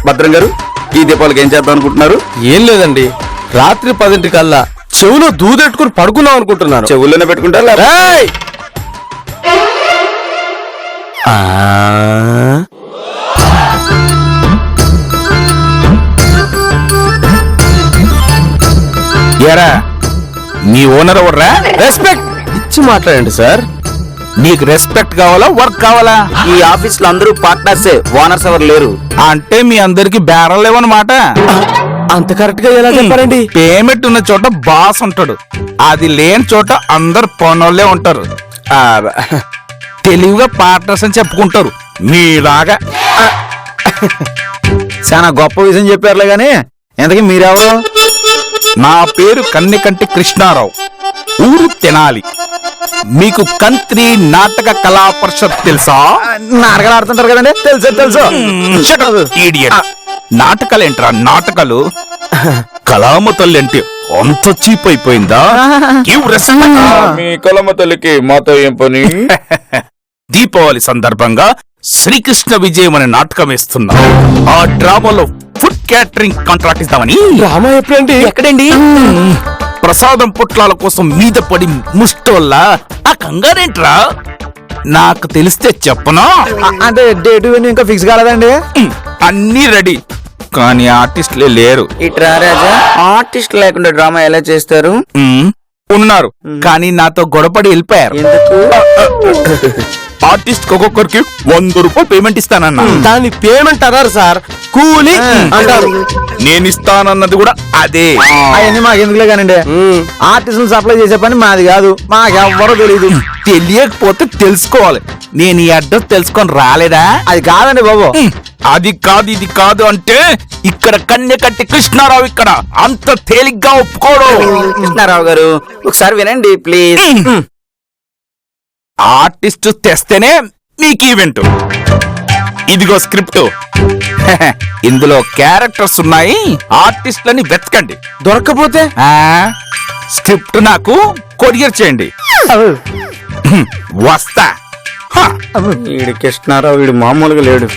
భద్రం గారు, ఈ దీపావళికి ఏం చేద్దాం అనుకుంటున్నారు? ఏం లేదండి, రాత్రి 10 కల్లా చెవులో దూదెట్టుకుని పడుకుందాం అనుకుంటున్నాను. చెవుల్లోనే పెట్టుకుంటారా? ఏయ్! ఏరా, నీ ఓనర్ ఎవర్రా? రెస్పెక్ట్ ఇచ్చి మాట్లాడండి సార్. నీకు రెస్పెక్ట్ కావాలా, వర్క్ కావాలా? ఈ ఆఫీస్ లో అందరూ పార్ట్నర్సే, ఓనర్స్ ఎవరు లేరు. అంటే మీ అందరికి బేరం లేవన్నమాట. అంత కరెక్ట్ గా ఎలా చెప్పారండి? పేమెంట్ ఉన్న చోట బాస్ ఉంటాడు, అది లేని చోట అందరు పనోళ్ళే ఉంటారు. తెలివిగా పార్ట్నర్స్ అని చెప్పుకుంటారు మీలాగా. చాలా గొప్ప విషయం చెప్పారులే గాని, ఎంతకీ మీరెవరు? నా పేరు కన్నెకంటి కృష్ణారావు, ఊరు తెనాలి. మీకు కంత్రి నాటక కళా పరిషత్ తెలుసా? నాటకాలు ఆడుతుంటారు కదండి, తెలుసు తెలుసు. ఇడియట్. నాటకాలేంట్రా నాటకాలు? కళామ తల్లి అంటే అంత చీప్ అయిపోయిందా? Give respect. మీ కలమ తల్లికి మాతో ఏం పని? దీపావళి సందర్భంగా శ్రీకృష్ణ విజయం అనే నాటకం వేస్తున్నా. ఆ డ్రామాలో ఫుడ్ క్యాటరింగ్ కాంట్రాక్ట్ ఇస్తామని. డ్రామా ఎప్పుడండి? ఎక్కడండి? ప్రసాదం పొట్లాల కోసం మీద పడి ముష్టోల్లా ఆ కంగారేంట్రా? నాకు తెలిస్తే చెప్పనా? అంటే డేట్ ఇంకా ఫిక్స్ కాలేదండి. అన్నీ రెడీ, కానీ ఆర్టిస్టులే లేరు. ఇట్రా రాజా, ఆర్టిస్ట్ లేకుండా డ్రామా ఎలా చేస్తారు? ఉన్నారు, కానీ నాతో గొడవపడి వెళ్ళిపోయారు. ఎందుకు? ఆర్టిస్ట్ ఒక్కొక్కరికి 100 రూపాయలు పేమెంట్ ఇస్తానన్నా. దాన్ని పేమెంట్ అన్నారు సార్, కూలి అంటారు. నేను ఇస్తానన్నది కూడా అదే. అవన్నీ మాకు ఎందుకులే కానండి, ఆర్టిస్టులు సప్లై చేసే పని మాది కాదు, మాకెవ్వరూ తెలియదు. తెలియకపోతే తెలుసుకోవాలి. నేను ఈ అడ్రస్ తెలుసుకొని రాలేదా? అది కాదండి బాబు. అది కాదు ఇది కాదు అంటే ఇక్కడ కన్నెకట్టి కృష్ణారావు ఇక్కడ అంత తేలిగ్గా ఒప్పుకోడు. కృష్ణారావు గారు, ఒకసారి వినండి ప్లీజ్. ఆర్టిస్ట్ తెస్తేనే మీకు ఈవెంట్. ఇదిగో స్క్రిప్ట్, ఇందులో క్యారెక్టర్స్ ఉన్నాయి, ఆర్టిస్ట్లని వెతకండి. దొరక్కపోతే స్క్రిప్ట్ నాకు కొరియర్ చేయండి, వస్తా. వీడు కృష్ణారావు, వీడు మామూలుగా లేడు.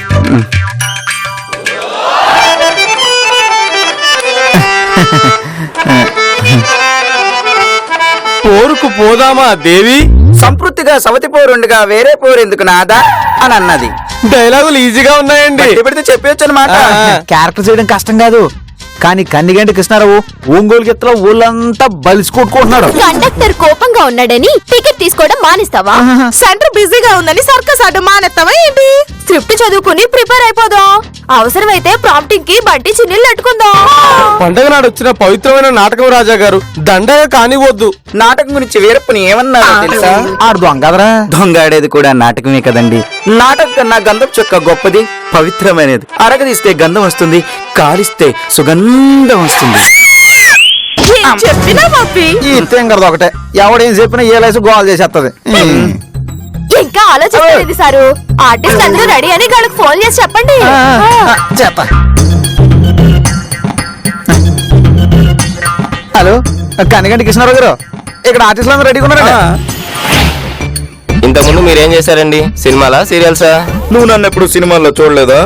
పోరుకు పోదామా దేవి? సంతృప్తిగా సవతి పోరుండగా వేరే పోరు ఎందుకు నాదా అని అన్నది. డైలాగులు ఈజీగా ఉన్నాయండి, పెడితే చెప్పొచ్చు అనమాట. క్యారెక్టర్ చేయడం కష్టం కాదు, కానీ కన్నిగంటి కృష్ణారావు ఒంగోలు గిత్తలో ఊళ్ళంతా బలిసి కొట్టుకుంటున్నాడు. కండక్టర్ కోపంగా ఉన్నాడని టికెట్ తీసుకోవడం మానేస్తావా? సెంటర్ బిజీగా ఉందని సర్కస్ ఆడడం మానేస్తావా ఏంటి? స్క్రిప్ట్ చదువుకుని ప్రిపేర్ అయిపోదాం, అవసరమైతే ప్రాంప్టింగ్ కి బట్టి చిన్నీళ్ళు పెట్టుకుందాం. పండగ నాడు వచ్చిన పవిత్రమైన నాటకం రాజా గారు, దండగా కానివద్దు. నాటకం గురించి వీరప్పని ఏమన్నారో తెలుసా? ఆడు దొంగదరా. దొంగ ఆడేది కూడా నాటకమే కదండి. నాటకం కన్నా గంధం చొక్క గొప్పది, పవిత్రమైనది. అరగదీస్తే గంధం వస్తుంది, కాలిస్తే సుగంధం వస్తుంది. చెప్పినా పప్పి ఈ తెంగరది ఒకటే, ఎవడేం చెప్పినా ఏ లైసు గోల్ చేసేస్తది. ఇంకా ఆలోచించలేదు సారు. ఆర్టిస్ట్ అందరూ రెడీ అని వాళ్ళకి ఫోన్ చేసి చెప్పండి. చేత హలో, కనిగంటి కృష్ణారావు గారు, ఇక్కడ ఆర్టిస్టులు అందరూ రెడీగా ఉన్నారండి. ఇంతకుముందు మీరేం చేశారండి? సినిమాలా, సీరియల్సా? నువ్వు నన్ను ఎప్పుడు సినిమాల్లో చూడలేదా?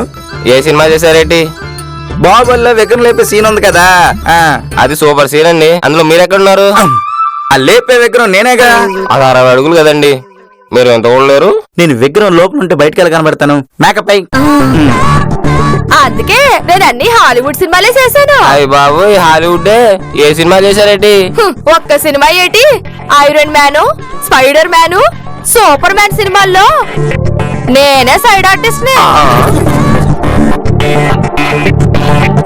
ఏ సినిమా చేశారేంటి? బాబుల్లో విగ్రహం లేపే సీన్ ఉంది కదా, అది సూపర్ సీన్ అండి. అందులో మీరెక్కడున్నారు? ఆ లేపే విగ్రహం నేనేగా. అది 60 అడుగులు కదండి, మీరు ఎంత ఓడలేరు? నేను విగ్రహం లోపల ఉంటే బయటకు ఎలా కనబడతాను? మేకప్ అయి. అందుకే నేను అన్ని హాలీవుడ్ సినిమాలే చేశాను. అయ్య బాబు, హాలీవుడ్ ఏ సినిమా చేశారేంటి? ఒక్క సినిమా ఏంటి, iron man, spider man, super man సినిమాల్లో నేనే సైడ్ ఆర్టిస్ట్ ని.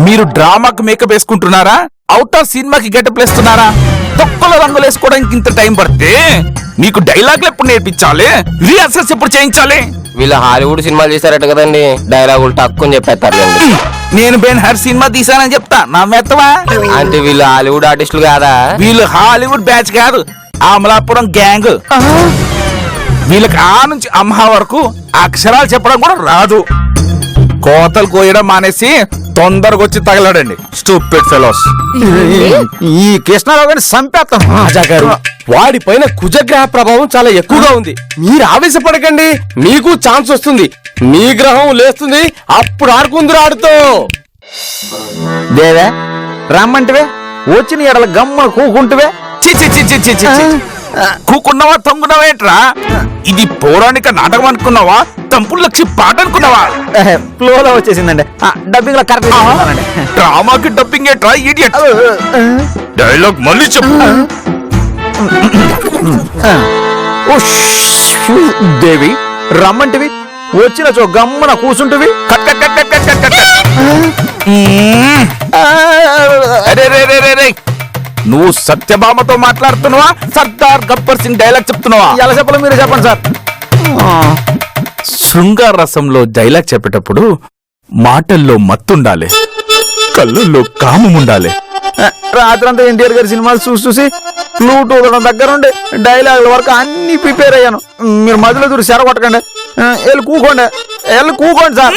మీరు డ్రామాకి మేకప్ వేసుకుంటున్నారా, అవుటర్ సినిమాకి గెటప్ వేస్తున్నారా? తొక్కల రంగులు వేసుకోవడానికి ఇంత టైం పడితే మీకు డైలాగులు ఎప్పుడు నేర్పించాలి, రిహార్సల్స్ ఎప్పుడు చేయించాలి? వీళ్ళు హాలీవుడ్ సినిమాలు చేశారట కదండి, డైలాగులు తక్కువ చెప్పేస్తారులేండి. నేను బెన్ హర్ సినిమా తీసానని చెప్తా, నా మెత్తవా? అంటే వీళ్ళు హాలీవుడ్ ఆర్టిస్టులు కాదా? వీళ్ళు హాలీవుడ్ బ్యాచ్ కాదు, అమలాపురం గ్యాంగ్. వీళ్ళకి ఆ నుంచి అమ్మ వరకు అక్షరాలు చెప్పడం కూడా రాదు. కోతలు కోయడం మానేసి తొందరగా వచ్చి తగలడండి స్టూపిడ్ ఫెలోస్. ఈ కృష్ణారావు గారిని చంపేస్తాం రాజా గారు. వాడి పైన కుజగ్రహ ప్రభావం చాలా ఎక్కువగా ఉంది. మీరు ఆవేశపడకండి, మీకు ఛాన్స్ వస్తుంది. మీ గ్రహం లేస్తుంది, అప్పుడు ఆడుకుందరు ఆడుతో. దేవే రమ్మంటివే వచ్చిన ఎడల గమ్మ కూకుంటువే. చి చి చి చి చి చి చి. కూకున్నావా తొంగున్నావేంట్రా? ఇది పౌరాణిక నాటకం అనుకున్నావా? తంపుడు లక్షి పాట అనుకున్నావా? ఫ్లోలో వచ్చేసిందండి. డబ్బింగ్ లో కరెక్ట్ డ్రామాకి డబ్బింగ్ ఏట్రా ఇడియట్. డైలాగ్ మళ్ళీ చెప్పు. దేవి రమ్మంటివి వచ్చిన చో గమ్మన కూసుంటివి. Cut cut cut cut cut cut cut. అరే రే రే రే రే, నువ్వు సత్యభామతో మాట్లాడుతున్నావా? సర్దార్ గబ్బర్ సింగ్ డైలాగ్ చెప్తున్నావా? ఎలా చెప్పాలో మీరు చెప్పండి సార్. శృంగార రసంలో డైలాగ్ చెప్పేటప్పుడు మాటల్లో మత్తుండాలి, కళ్ళల్లో కామం ఉండాలి. రాత్రంతా ఎన్టీఆర్ గారి సినిమాలు చూసి చూసి ఫ్లూట్ ఊదడం దగ్గర ఉండి డైలాగుల వరకు అన్ని ప్రిపేర్ అయ్యాను. మీరు మధ్యలో దూరి సెర కొట్టకండి. వెళ్ళి కూకోండి సార్.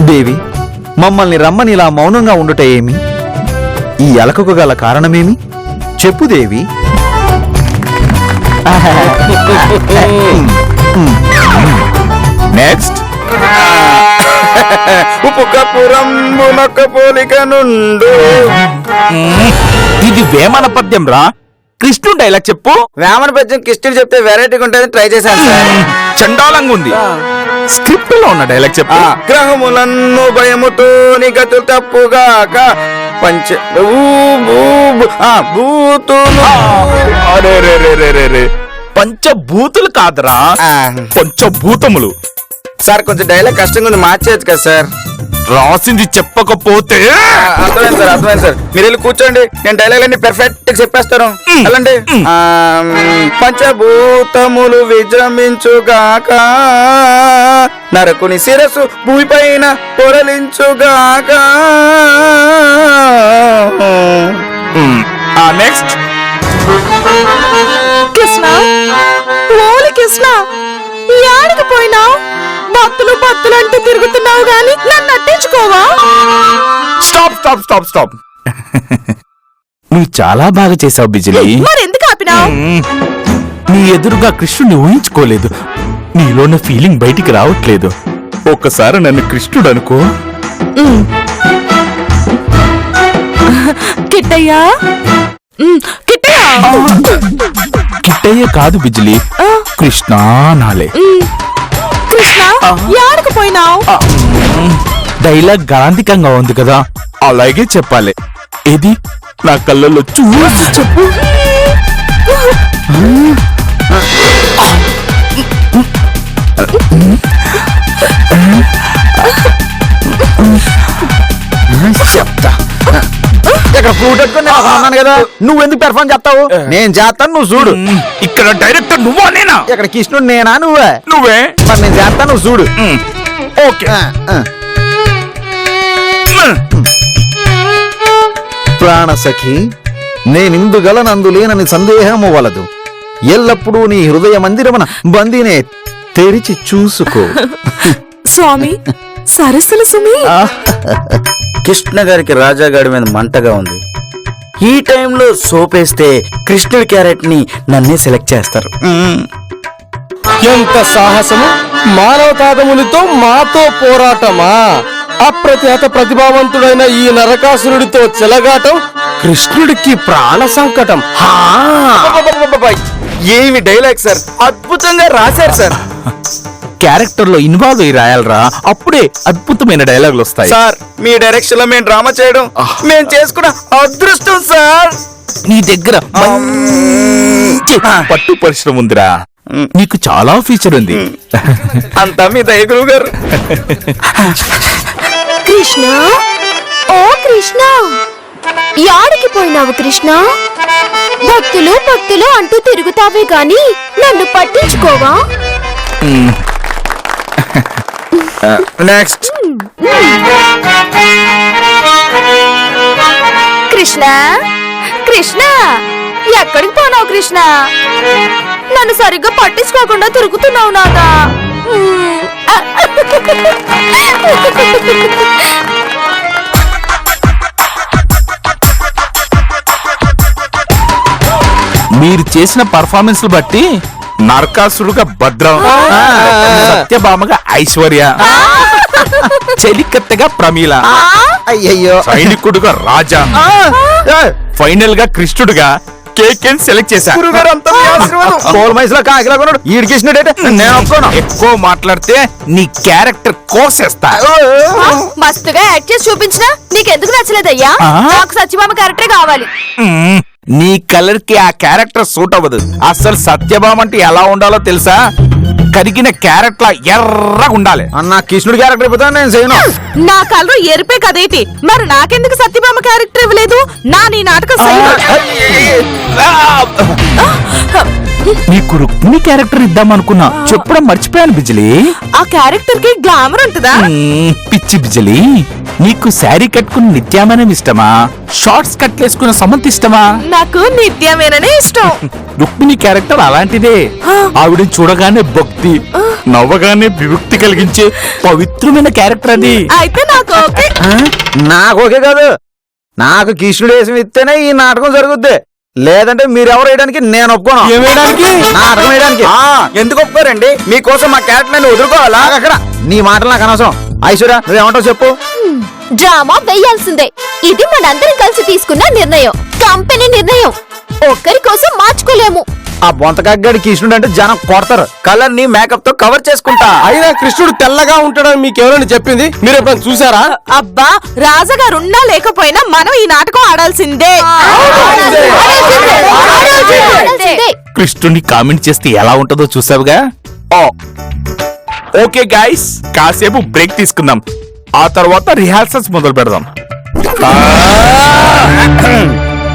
దేవి మమ్మల్ని రమ్మని ఇలా మౌనంగా ఉండుట ఏమి? ఈ అలకకు గల కారణమేమి చెప్పు దేవి. నెక్స్ట్ ఉపకపురంబునొక్క పోలిక నుండు. ఇది వేమన పద్యం రా. కృష్ణుడు డైలాగ్ చెప్పు. వేమన పద్యం కృష్ణుడు చెప్తే వెరైటీగా ఉంటుంది, ట్రై చేశాను సార్. చండాలంగా ఉంది. స్క్రిప్ట్ లో ఉన్న డైలాగ్ చెప్పు. గ్రహములన్ను భయముతో నిగతు తప్పుగాక పంచ భూతులు. అరే రే రే రే రే రే, పంచభూతులు కాదురా, పంచభూతములు. సార్ కొంచెం డైలాగ్ కష్టంగా ఉంది, మార్చేయచ్చు కదా సార్. రాసింది చెప్పకపోతే అర్థమైంది సార్. మీరు వెళ్ళి కూర్చోండి, నేను డైలాగ్ అన్ని పెర్ఫెక్ట్ చెప్పేస్తాను. వెళ్ళండి. పంచభూతములు విజృంభించుగాక, నరకుని శిరస్సు భూమిపైన పొరలించుగాక. నెక్స్ట్ కృష్ణ ఓలి కృష్ణ యాడికి పోయినావు? భక్తులు భక్తులు అంటూ తిరుగుతున్నావు గాని నన్ను అట్టించుకోవా? Stop stop stop stop. నువ్వు చాలా బాగా చేసావు బిజిలీ. మరెందుకు ఆపినావు? నీ ఎదురుగా కృష్ణుని ఊహించుకోలేదు. నీలోన్న ఫీలింగ్ బయటికి రావట్లేదు. ఒక్కసారి నన్ను కృష్ణుడు అనుకో. కిట్టయ్యా కిట్టయ్యా. కిట్టయ్య కాదు బిజిలీ, కృష్ణ నాలే. కృష్ణ యాడికి పోయినావు? డైలాగ్ గాంధికంగా ఉంది కదా, అలాగే చెప్పాలి. ఏది నా కళ్ళల్లో చూసి చెప్పు. చెప్తా. ఇక్కడ ఫ్లూట్ పెట్టుకుని నేను అన్నాను కదా, నువ్వెందుకు పెర్ఫార్మ్ చేస్తావు? నేను చేస్తాను, నువ్వు చూడు. ఇక్కడ డైరెక్టర్ నువ్వా నేనా? ఇక్కడ కృష్ణుడు నేనా నువ్వే? నువ్వే. మరి నేను చేస్తాను, నువ్వు చూడు. ఓకే. ప్రాణసఖి నేనిందుగలనందులేనని సందేహము వలదు. ఎల్లప్పుడూ నీ హృదయ మందిరమున బందీనే తెరిచి చూసుకో. స్వామి సరస్సుల సుమి. కృష్ణ గారికి రాజాగాడి మీద మంటగా ఉంది. ఈ టైంలో సోపేస్తే కృష్ణుడి క్యారెట్ ని నన్నే సెలెక్ట్ చేస్తారు. ఎంత సాహసము! మానవతాదమునితో మాతో పోరాటమా? అప్రతిహత ప్రతిభావంతుడైన ఈ నరకాసురుడితో చెలగాటం కృష్ణుడికి ప్రాణ సంకటం. ఏమి డైలాగ్ సార్, అద్భుతంగా రాశారు సార్. క్యారెక్టర్ లో ఇన్వాల్వ్ అయ్యి రాయాలరా, అప్పుడే అద్భుతమైన డైలాగులు వస్తాయి. సార్ మీ డైరెక్షన్ లో మేము డ్రామా చేయడం మేము చేసుకున్న అదృష్టం సార్. నీ దగ్గర మంచి పట్టు పరిశ్రమ ఉందిరా, నీకు చాలా ఫ్యూచర్ ఉంది. అంతా మీ దయ గురువు గారు. కృష్ణ ఓ కృష్ణ యాడికి పోయినావు కృష్ణ? భక్తులు భక్తులు అంటూ తిరుగుతావే గాని నన్ను పట్టించుకోవా? నెక్స్ట్. కృష్ణ కృష్ణ ఎక్కడికి పోనావు కృష్ణ? నన్ను సరిగ్గా పట్టించుకోకుండా తిరుగుతున్నావు నాదా. మీరు చేసిన పర్ఫార్మెన్స్ బట్టి నరకాసురుగా భద్రం, సత్యభామగా ఐశ్వర్య, చెలికత్తెగా ప్రమీల, అయ్యయ్యో సైనికుడుగా రాజా, ఫైనల్ గా కృష్ణుడుగా కేకేన్ సెలెక్ట్ చేశా. పోల్ మైస్ లో కాకిలా కొన్నాడు ఈడికేసినట్టయితే నేను ఒప్పుకోను. ఎక్కువ మాట్లాడితే నీ క్యారెక్టర్ కోసేస్తా. మస్తుగా యాక్ట్ చేసి చూపించినా నీకెందుకు నచ్చలేదయ్యా? నాకు సత్యభామ క్యారెక్టరే కావాలి. మ్మ్. నీ కలర్ కి ఆ క్యారెక్టర్ సూట్ అవ్వదు. అసలు సత్యభామ అంటే ఎలా ఉండాలో తెలుసా? కరిగిన క్యారెక్టర్ ఎర్రగా ఉండాలి. అన్న కృష్ణుడి క్యారెక్టర్ అయిపోతాను నేను చేయను. నా కలరు ఎరిపే కదేటి, మరి నాకెందుకు సత్యభామ క్యారెక్టర్ ఇవ్వలేదు? నీ నాటకం నీకు రుక్మిణి క్యారెక్టర్ ఇద్దామనుకున్నా, చెప్పడం మర్చిపోయాను బిజిలీ. ఆ క్యారెక్టర్ కి గ్లామర్ ఉంటుందా? పిచ్చి బిజిలీ, నీకు శారీ కట్టుకుని నిత్యామేనం ఇష్టమా, షార్ట్స్ కట్లేసుకున్న సమంత ఇష్టమా? నాకు నిత్యమేననే ఇష్టం. రుక్మిణి క్యారెక్టర్ అలాంటిదే. ఆవిడని చూడగానే భక్తి, నవ్వగానే విముక్తి కలిగించే పవిత్రమైన క్యారెక్టర్ అది. అయితే నాకు ఓకే. నాకు ఓకే కాదు, నాకు కృష్ణుడు వేసం ఇస్తేనే ఈ నాటకం జరుగుద్ది. లేదంటే మీరెవరు వేయడానికి నేను ఒప్పుకోను. నాటకం వేయడానికి ఎందుకు ఒప్పుకోరండి? మీకోసం మా క్యారెక్టర్ వదులుకోవాలా? అక్కడ నీ మాటలు నాకు అనవసరం. ఐశ్వర్య నువ్వేమంటావు చెప్పు. డ్రామా వేయాల్సిందే. ఇది మనందరం కలిసి తీసుకున్న నిర్ణయం, కంపెనీ నిర్ణయం. ఒక్కరి కోసం మార్చుకోలేము. ఆ బొంతకాగ్గాడి కృష్ణుడు అంటే జనం కొడతారు. కలర్ ని మేకప్ తో కవర్ చేసుకుంటా. అయినా కృష్ణుడు తెల్లగా ఉంటాడని మీకు ఎవరైనా చెప్పింది? మీరు ఎప్పుడైనా చూసారా? అబ్బా, రాజుగారు ఉన్నా లేకపోయినా మనం ఈ నాటకం ఆడాల్సిందే. కృష్ణుని కామెంట్ చేస్తే ఎలా ఉంటుందో చూసావుగా. ఓకే గాయ్స్, కాసేపు బ్రేక్ తీసుకుందాం. ఆ తర్వాత రిహార్సల్స్ మొదలు పెడదాం.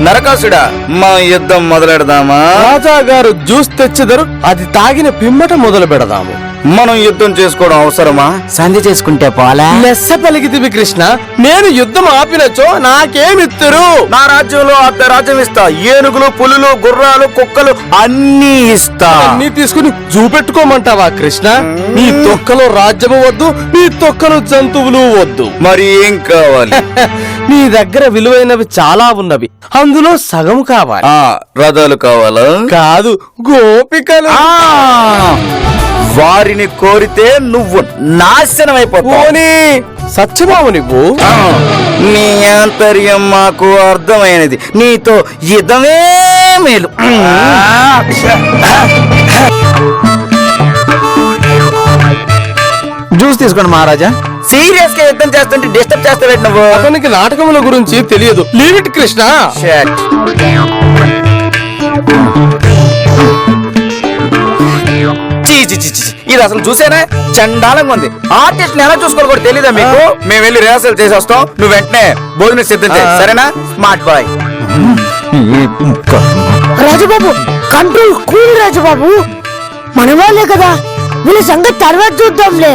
నరకాసుడా, మా యుద్ధం మొదలెడదామా? రాజా గారు జ్యూస్ తెచ్చెదరు, అది తాగిన పిమ్మట మొదలు పెడదాము. మనం యుద్ధం చేసుకోవడం అవసరమా? సంధి చేసుకుంటే పోలా. లెస్స పలికితివి కృష్ణ. నేను యుద్ధం ఆపినచో నాకేమిత్తురు? నా రాజ్యంలో అర్ధ రాజ్యం ఇస్తా. ఏనుగులు, పులులు, గుర్రాలు, కుక్కలు అన్నీ ఇస్తా. అన్ని తీసుకుని చూపెట్టుకోమంటావా కృష్ణ? నీ తొక్కలో రాజ్యము వద్దు, నీ తొక్కలో జంతువులు వద్దు. మరి ఏం కావాలి? నీ దగ్గర విలువైనవి చాలా ఉన్నవి, అందులో సగం కావాలి. రథాలు కావాలా? కాదు, గోపికలు. వారిని కోరితే నువ్వు నాశనం అయిపోతావు. పోనీ సత్యభామ నువ్వు. నీ ఆంతర్యం మాకు అర్థమైనది. నీతో యుద్ధమే మేలు. జ్యూస్ తీసుకోండి మహారాజా. సీరియస్ గా యుద్ధం చేస్తుంటే డిస్టర్బ్ చేస్తావు నువ్వు. అతనికి నాటకముల గురించి తెలియదు. Leave it Krishna. Shit. చీ, చీ, చీ, చీ. ఇది అసలు చూసేనా చండాలంగా ఉంది. ఆర్టిస్ట్ ఎలా చూసుకోవాలి కూడా తెలీదా మీకు? మేము వెళ్ళి రిహార్సల్ చేసి వస్తాం, నువ్వు వెంటనే భోజనం సిద్ధం చేయి, సరేనా? Smart boy. Rajubabu, control cool Rajubabu. మన వాళ్ళే కదా, వీళ్ళ సంగతి తర్వాత చూద్దాంలే.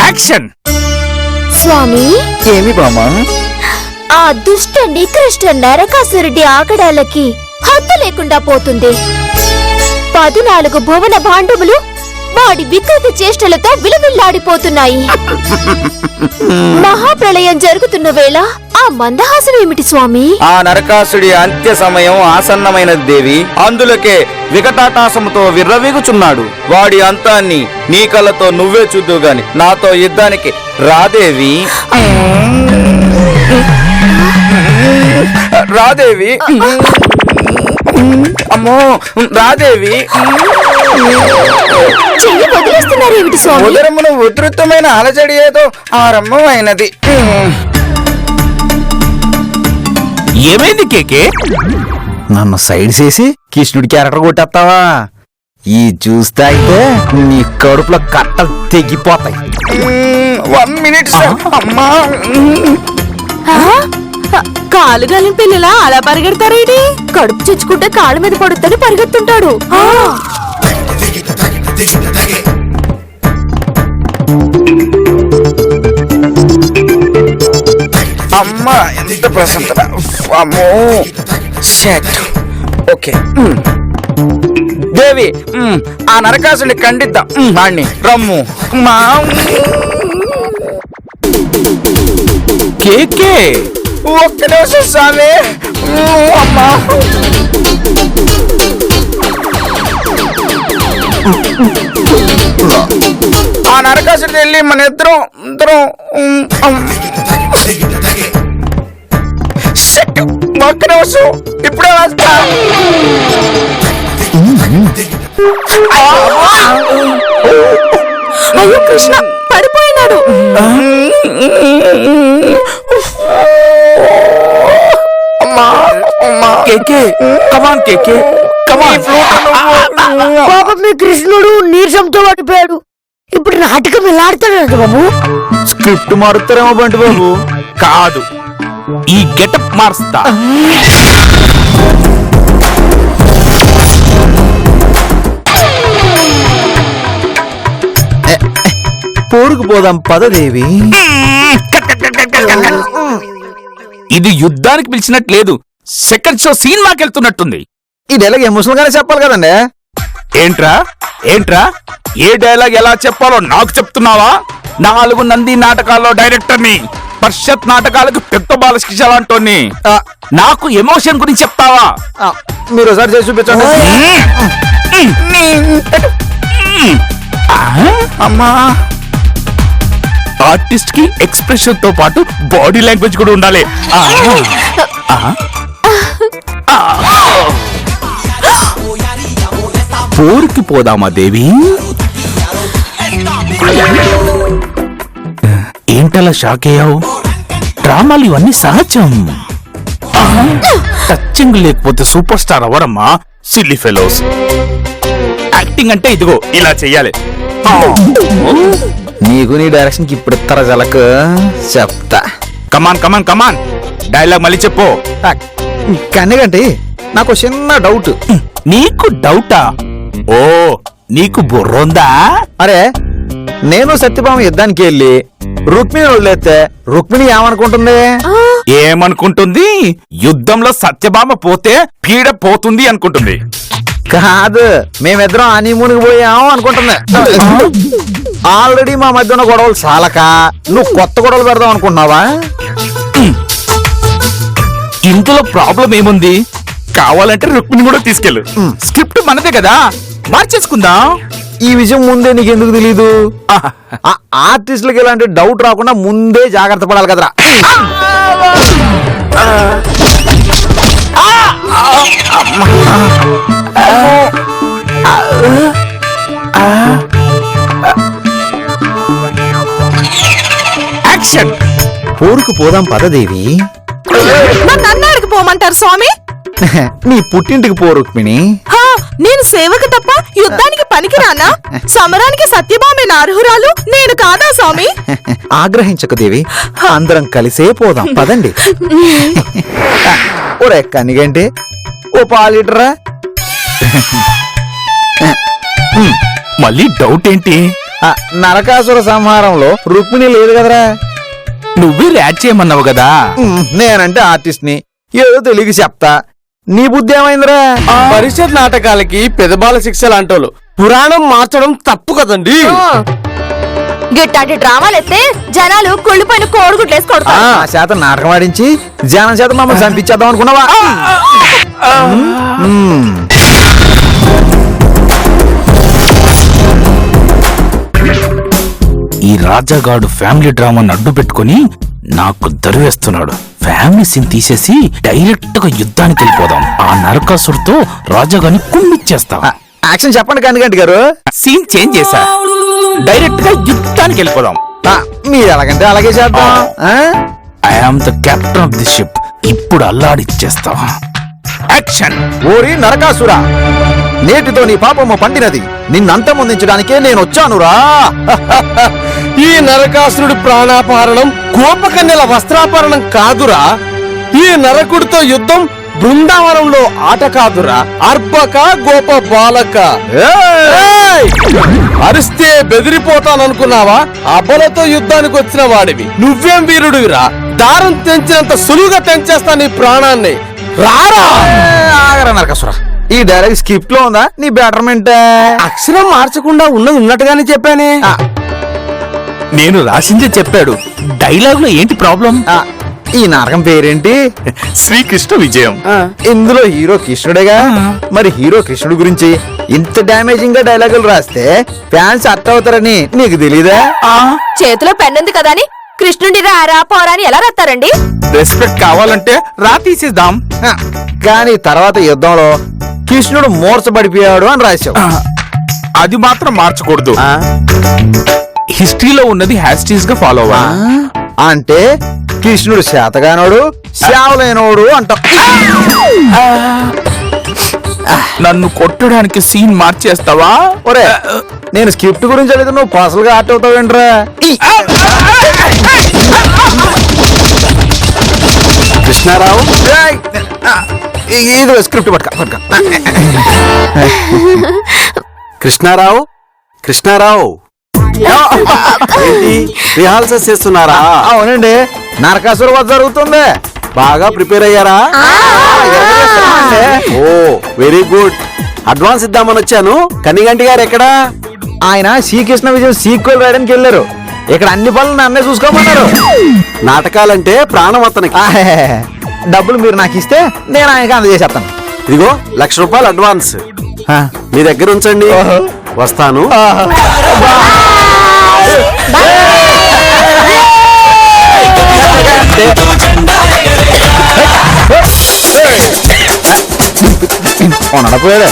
యాక్షన్. స్వామి, ఏమి బామా? ఆ దుష్ట నికృష్ట నరకాసురుడి ఆగడాలకి హద్దు లేకుండా పోతుంది. 14 భువన భాండములు వాడి వికృతి చేష్టలతో విలవిల్లాడిపోతున్నాయి. మహాప్రళయం జరుగుతున్న వేళ ఆ మందహాసం ఏమిటి స్వామి? ఆ నరకాసుడి అంత్య సమయం ఆసన్నమైనది దేవి. అందులకే వికటాటాసముతో విర్రవీగుచున్నాడు. వాడి అంతాన్ని నీ కళ్ళతో నువ్వే చూద్దు గాని నాతో యుద్ధానికి రాదేవి. రాదేవి, అమ్మో రాదేవి. చెయ్యి వదిలేస్తున్నారేమిటి స్వామి? ఉదరమును ఉధృతమైన అలజడి ఏదో ఆరంభమైనది. ఏమైంది కేకే? నన్ను సైడ్ చేసి కృష్ణుడి క్యారెక్టర్ కొట్టేస్తావా? ఈ జ్యూస్ తాగితే నీ కడుపులో కట్టలు తెగిపోతాయి. 1 minute సార్. అమ్మా, కాలు గాలిన పిల్లలా అలా పరిగెడతారేంటి? కడుపు చచ్చుకుంటే కాళ్ళ మీద పడుతుందని పరిగెత్తుంటాడు. అమ్మా ఎంత ప్రశాంతత. అమ్మో షట్. ఓకే దేవి, ఆ నరకాసుని ఖండిద్దాం. వాణ్ణి రమ్ము మా కేకే ఒక్క నిమిషం స్వామి. అమ్మా ఆ నరకాసుడికి వెళ్ళి మన ఇద్దరం షట్. ఒక్క నిమిషం ఇప్పుడే వస్తా. అయ్యో కృష్ణ పడిపోయినాడు. కేకే కమాన్ కేకే కమాన్. పాపం మీ కృష్ణుడు నీరసంతో పడిపోయాడు. ఇప్పుడు నాటకం ఎలా ఆడతాడు బాబు? స్క్రిప్ట్ మారుతారేమో బంటి బాబు. కాదు, ఈ గెటప్ మారుస్తా. పోరుకు పోదాం పదదేవి. ఇది యుద్ధానికి పిలిచినట్లేదు, సెకండ్ షో సినిమాకి వెళ్తున్నట్టుంది. ఈ డైలాగ్ ఎమోషనల్ గానే చెప్పాలి కదండి. ఏంట్రా ఏంట్రా ఏ డైలాగ్ ఎలా చెప్పాలో నాకు చెప్తున్నావా? 4 నంది నాటకాల్లో డైరెక్టర్ని, పరిషత్ నాటకాలకు పెద్ద బాలకృష్ణ లాంటోని. నాకు ఎమోషన్ గురించి చెప్తావా? మీరు ఒకసారి చేసి చూపించండి. అమ్మా, ఆర్టిస్ట్ కి ఎక్స్ప్రెషన్ తో పాటు బాడీ లాంగ్వేజ్ కూడా ఉండాలి. పోరుకి పోదామా దేవి? ఏంటలా షాక్ అయ్యావు? డ్రామాలు ఇవన్నీ సహజం. టచింగ్ లేకపోతే సూపర్ స్టార్ అవరమ్మా, సిల్లీ ఫెలోస్. యాక్టింగ్ అంటే ఇదిగో ఇలా చెయ్యాలి. నీకు నీ డైరెక్షన్ కి ఇప్పుడు ఇస్తారా జలక్ చెప్తా. కమాన్ కమాన్ కమాన్, డైలాగ్ మళ్ళీ చెప్పు. కన్నగంటి నాకు చిన్న డౌట్. నీకు డౌటా? ఓ, నీకు బుర్రుందా? అరే నేను సత్యభామ యుద్ధానికి వెళ్ళి రుక్మిణి వదిలేస్తే రుక్మిణి ఏమనుకుంటుంది? ఏమనుకుంటుంది? యుద్ధంలో సత్యభామ పోతే పీడ పోతుంది అనుకుంటుంది. కాదు, మేమిద్దరం హనీమూన్కి పోయాము అనుకుంటుంది. ఆల్రెడీ మా మధ్య ఉన్న గొడవలు చాలక నువ్వు కొత్త గొడవలు పెడదాం అనుకుంటున్నావా? ఇందులో ప్రాబ్లం ఏముంది? కావాలంటే రుక్మిణి కూడా తీసుకెళ్ళు. స్క్రిప్ట్ మనదే కదా, మార్చేసుకుందాం. ఈ విషయం ముందే నీకు ఎందుకు తెలీదు? ఆర్టిస్టులకి ఇలాంటి డౌట్ రాకుండా ముందే జాగ్రత్త పడాలి కదరా. యాక్షన్. పోరుకు పోదాం పదదేవి. నన్ను అన్నాడికి పోమంటారు స్వామి? నీ పుట్టింటికి పో రుక్మిణి. హా, నేను సేవకు తప్ప యుద్ధానికి పనికిరానా? సమరానికి సత్యభామే అర్హురాలు, నేను కాదా స్వామి? ఆగ్రహించక దేవి, అందరం కలిసే పోదాం పదండి. ఒరే కనిగంటే ఓ పాలీటరా. మళ్ళీ డౌట్ ఏంటి? నరకాసుర సంహారంలో రుక్మిణి లేదు కదరా. నువ్వే యాడ్ చేయమన్నావు కదా. నేనంటే ఆర్టిస్ట్ ని ఏదో తెలియక చెప్తా. నీ బుద్ధి ఏమైందిరా? పరిషత్ నాటకాలకి పెదబాల శిక్ష లాంటోళ్ళు పురాణం మార్చడం తప్పు కదండి. గిట్టాంటి డ్రామాలు ఎత్తే జనాలు కుళ్ళిపోయిన కోడిగుడ్లేసి కొడతారు. ఆ శాతం నాటకం ఆడించి జనం చేత మమ్మల్ని చంపించేద్దాం అనుకున్నావా? ఈ రాజాగాడు ఫ్యామిలీ డ్రామాని అడ్డు పెట్టుకుని నాకు దరివేస్తున్నాడు. ఫ్యామిలీ సీన్ తీసేసి డైరెక్ట్ గా యుద్ధానికి వెళ్ళిపోదాం. ఆ నరకాసుడితో రాజాగాని కుమ్మిచ్చేస్తాం. యాక్షన్ చెప్పండి కనిగంటి గారు. సీన్ చేంజ్ చేశా, డైరెక్ట్ గా యుద్ధానికి వెళ్ళిపోదాం. మీరు ఎలాగంటే అలాగే చేద్దాం. I am the captain of the ship. ఇప్పుడు అల్లాడిచ్చేస్తా. యాక్షన్. ఓరి నరకాసురా, నేటితో నీ పాపము పండినది. నిన్నంతమొందించడానికే నేను వచ్చానురా. ఈ నరకాసురుడి ప్రాణాపహరణం గోపకన్యల వస్త్రాపహరణం కాదురా. ఈ నరకుడితో యుద్ధం బృందావనంలో ఆట కాదురా. అర్భక గోప బాలక. ఏయ్! అరిస్తే బెదిరిపోతాననుకున్నావా? అబలతో యుద్ధానికి వచ్చిన వాడివి. నువ్వేం వీరుడివిరా? దారం తెంచినంత సులువుగా తెంచేస్తా నీ ప్రాణాన్ని. రారా. ఆగరా నరకసుర, ఈ డైలాగ్ స్క్రిప్ట్ లో ఉందా నీ బెటర్మెంట్? అక్షరం మార్చకుండా ఉన్నది ఉన్నట్టుగానే చెప్పానే. నేను రాసిందే చెప్పాడు, డైలాగ్ లో ఏంటి ప్రాబ్లం? ఈ నాటకం పేరేంటి? శ్రీకృష్ణ విజయం. ఇందులో హీరో కృష్ణుడేగా, మరి హీరో కృష్ణుడు గురించి ఇంత డామేజింగ్ గా డైలాగులు రాస్తే ఫ్యాన్స్ అర్థ అవుతారని నీకు తెలీదా? చేతిలో పెన్ ఉంది కదా అని కృష్ణుడి రారా పోరా అని ఎలా రాస్తారండి? రెస్పెక్ట్ కావాలంటే రా తీసేద్దాం. కానీ తర్వాత యుద్ధంలో కృష్ణుడు మూర్చబడిపోయాడు అని రాశావు. అది మాత్రం మార్చకూడదు. హిస్టరీలో ఉన్నది హ్యాస్టీస్ గా ఫాలో అవ్వాలి. అంటే కృష్ణుడు శాతగానోడు శావలైనోడు అంటాం. నన్ను కొట్టడానికి సీన్ మార్చేస్తావా? ఒరే, నేను స్క్రిప్ట్ గురించి అడిగితే నువ్వు పర్సనల్ గా ఆర్ట్ అవుతావేంట్రా? కృష్ణారావు, ఇది స్క్రిప్ట్ పట్టుక. కృష్ణారావు, కృష్ణారావు, రిహార్సల్స్ చేస్తున్నారా? అవునండి, నరకాసుర వధ జరుగుతుంది. బాగా ప్రిపేర్ అయ్యారా? ఓ వెరీ గుడ్. అడ్వాన్స్ ఇద్దామని వచ్చాను. కనిగంటి గారు ఎక్కడా? ఆయన శ్రీకృష్ణ విజయం సీక్వెల్ రాయడానికి వెళ్ళారు. ఇక్కడ అన్ని పనులు నన్నే చూసుకోమన్నారు. నాటకాలంటే ప్రాణం అతనికి. డబ్బులు మీరు నాకు ఇస్తే నేను ఆయనకి అందజేసేస్తాను. ఇదిగో ₹1,00,000 అడ్వాన్స్ మీ దగ్గర ఉంచండి. వస్తాను. నడపోయాడు.